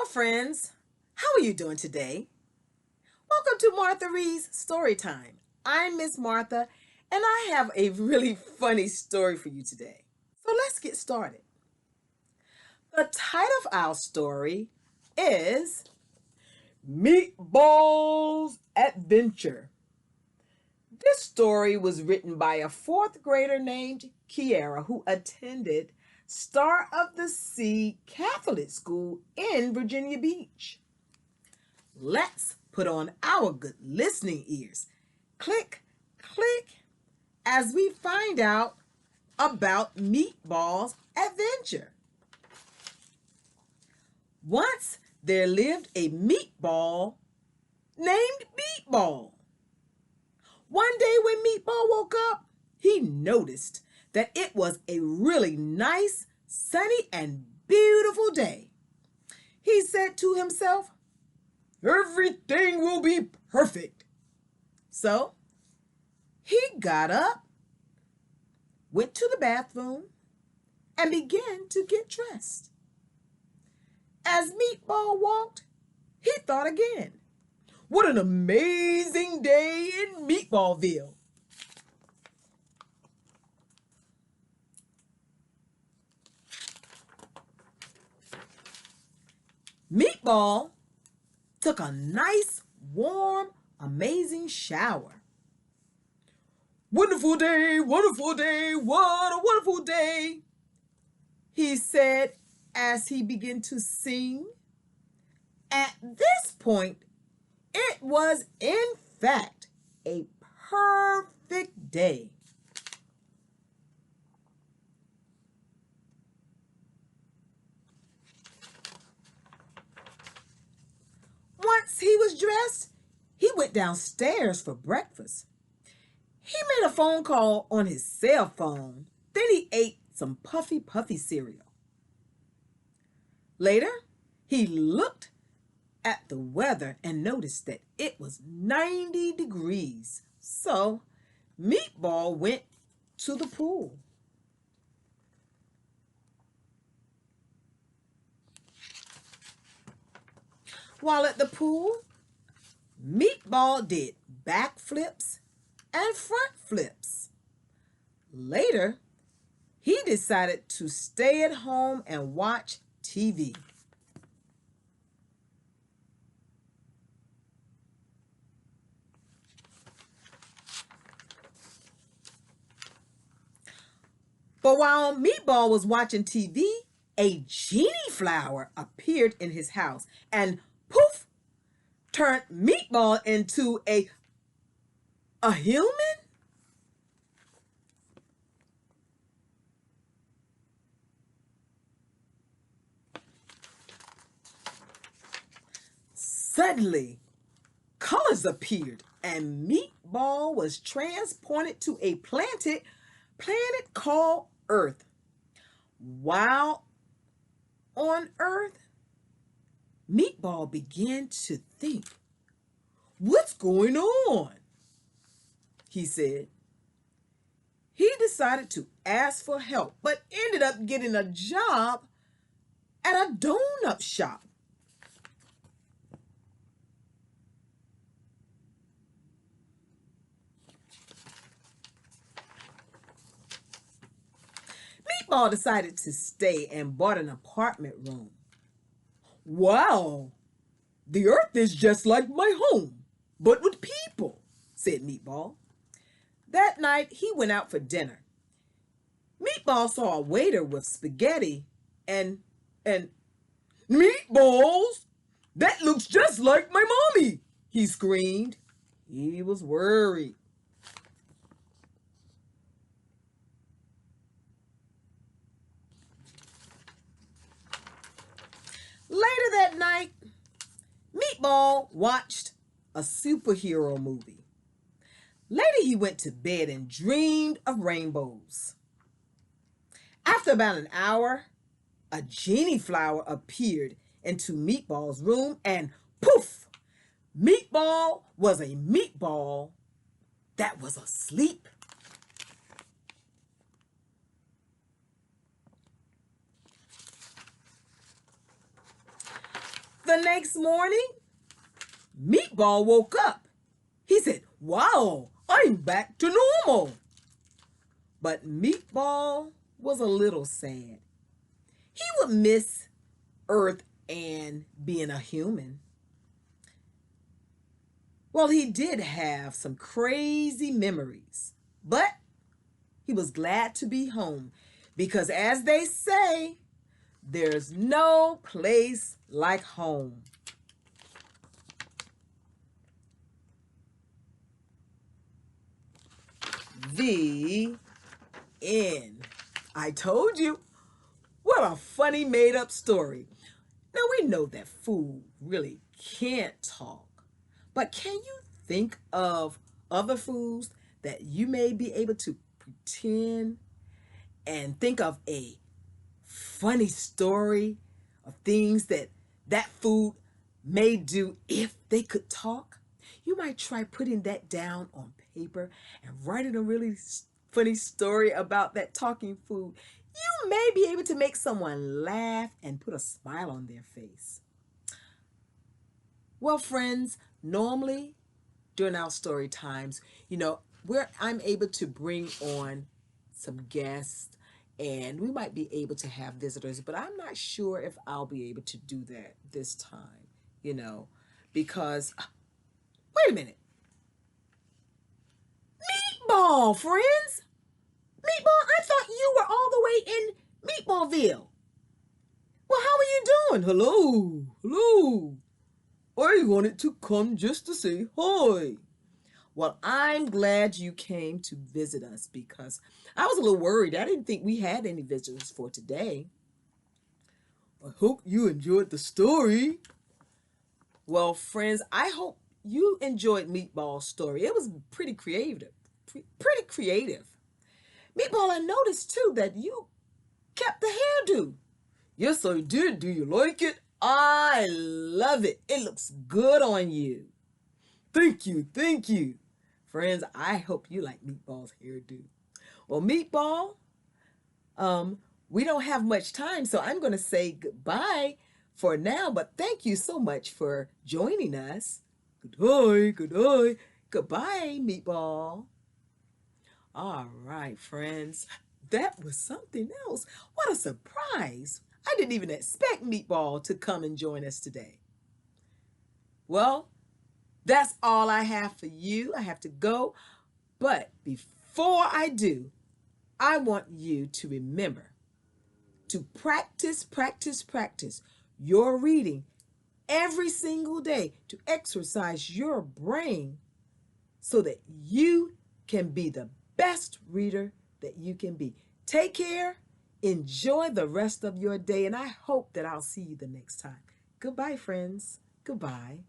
Hello, friends. How are you doing today? Welcome to Martha Reed's Story Time. I'm Miss Martha, and I have a really funny story for you today. So let's get started. The title of our story is Meatball's Adventure. This story was written by a fourth grader named Kiera who attended Star of the Sea Catholic School in Virginia Beach. Let's put on our good listening ears. Click, click, as we find out about Meatball's adventure. Once there lived a meatball named Meatball. One day when Meatball woke up, he noticed that it was a really nice, sunny, and beautiful day. He said to himself, "Everything will be perfect." So he got up, went to the bathroom, and began to get dressed. As Meatball walked, he thought again, what an amazing day in Meatballville. Meatball took a nice, warm, amazing shower. Wonderful day, what a wonderful day, he said as he began to sing. At this point, it was in fact a perfect day. Once he was dressed, he went downstairs for breakfast. He made a phone call on his cell phone. Then he ate some puffy cereal. Later, he looked at the weather and noticed that it was 90 degrees. So, Meatball went to the pool. While at the pool, Meatball did backflips and front flips. Later, he decided to stay at home and watch TV. But while Meatball was watching TV, a genie flower appeared in his house and poof, turned Meatball into a human? Suddenly, colors appeared and Meatball was transported to a planet called Earth. While on Earth, Meatball began to think, what's going on? He said. He decided to ask for help, but ended up getting a job at a donut shop. Meatball decided to stay and bought an apartment room. Wow, the earth is just like my home, but with people, said Meatball. That night, he went out for dinner. Meatball saw a waiter with spaghetti and meatballs? That looks just like my mommy, he screamed. He was worried. Later that night, Meatball watched a superhero movie. Later, he went to bed and dreamed of rainbows. After about an hour, a genie flower appeared into Meatball's room and poof! Meatball was a meatball that was asleep. The next morning, Meatball woke up. He said, "Wow, I'm back to normal." But Meatball was a little sad. He would miss Earth and being a human. Well, he did have some crazy memories, but he was glad to be home because, as they say, there's no place like home. The end. I told you. What a funny made up story. Now we know that food really can't talk, but can you think of other foods that you may be able to pretend and think of a funny story of things that that food may do if they could talk? You might try putting that down on paper and writing a really funny story about that talking food. You may be able to make someone laugh and put a smile on their face. Well, friends, normally during our story times, where I'm able to bring on some guests and we might be able to have visitors, but I'm not sure if I'll be able to do that this time, because wait a minute. Meatball, friends. Meatball, I thought you were all the way in Meatballville. Well, how are you doing? Hello, hello. I wanted to come just to say hi. Well, I'm glad you came to visit us because I was a little worried. I didn't think we had any visitors for today. I hope you enjoyed the story. Well, friends, I hope you enjoyed Meatball's story. It was pretty creative. Pretty creative. Meatball, I noticed too that you kept the hairdo. Yes, I did. Do you like it? I love it. It looks good on you. Thank you. Thank you. Friends, I hope you like Meatball's hairdo. Well, Meatball, we don't have much time, so I'm going to say goodbye for now, but thank you so much for joining us. Goodbye, goodbye, goodbye, Meatball. All right, friends, that was something else. What a surprise. I didn't even expect Meatball to come and join us today. Well, that's all I have for you. I have to go. But before I do, I want you to remember to practice, practice, practice your reading every single day to exercise your brain so that you can be the best reader that you can be. Take care. Enjoy the rest of your day, and I hope that I'll see you the next time. Goodbye, friends. Goodbye.